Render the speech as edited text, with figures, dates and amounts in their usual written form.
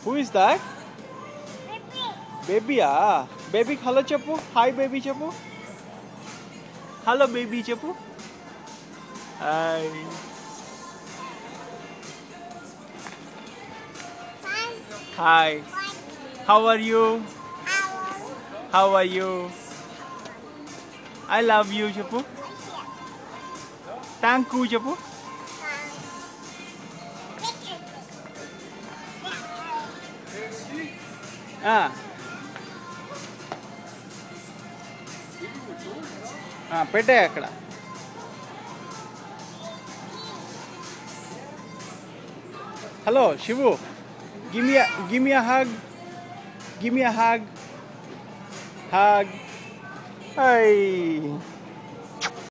Who is that? Baby, baby, hello చెప్పు. Hi baby చెప్పు. Hello baby చెప్పు. Hi. Hi. How are you? How are you? I love you చెప్పు. Thank you చెప్పు. పెట్టే అక్కడ. Hello Shivu, give me a hug. Give me a hug. Hug. Hey.